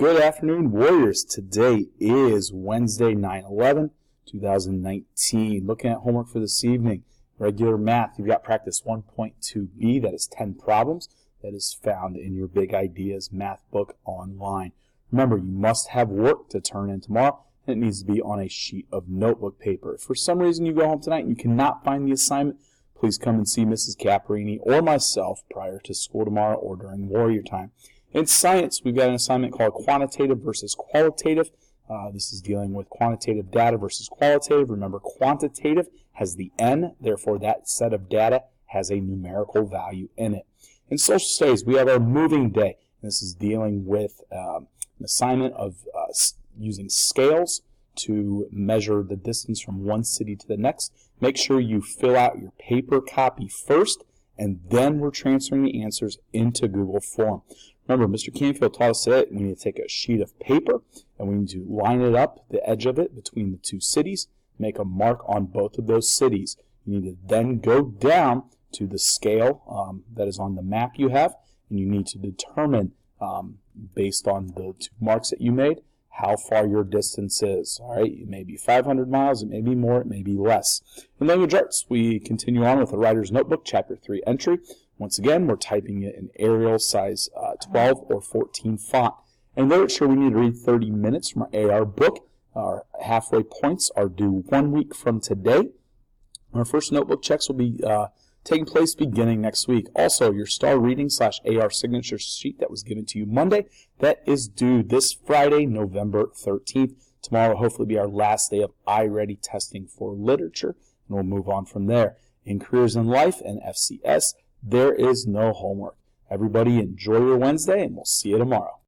Good afternoon, Warriors. Today is Wednesday, 9/11/2019. Looking at homework for this evening, regular math. You've got practice 1.2b. That is 10 problems. That is found in your Big Ideas math book online. Remember, you must have work to turn in tomorrow, and it needs to be on a sheet of notebook paper. If for some reason you go home tonight and you cannot find the assignment, please come and see Mrs. Caparini or myself prior to school tomorrow or during Warrior time. In science, we've got an assignment called quantitative versus qualitative. This is dealing with quantitative data versus qualitative. Remember, quantitative has the N, therefore that set of data has a numerical value in it. In social studies, we have our moving day. This is dealing with an assignment of using scales to measure the distance from one city to the next. Make sure you fill out your paper copy first, and then we're transferring the answers into Google Form. Remember, Mr. Canfield taught us today we need to take a sheet of paper and we need to line it up, the edge of it, between the two cities, make a mark on both of those cities. You need to then go down to the scale that is on the map you have, and you need to determine, based on the two marks that you made, how far your distance is. All right, it may be 500 miles, it may be more, it may be less. In language arts, we continue on with the Writer's Notebook, Chapter 3 entry. Once again, we're typing it in Arial size 12 or 14 font. In literature, we need to read 30 minutes from our AR book. Our halfway points are due 1 week from today. Our first notebook checks will be taking place beginning next week. Also, your star reading / AR signature sheet that was given to you Monday, that is due this Friday, November 13th. Tomorrow will hopefully be our last day of iReady testing for literature, and we'll move on from there. In Careers in Life and FCS, there is no homework. Everybody enjoy your Wednesday, and we'll see you tomorrow.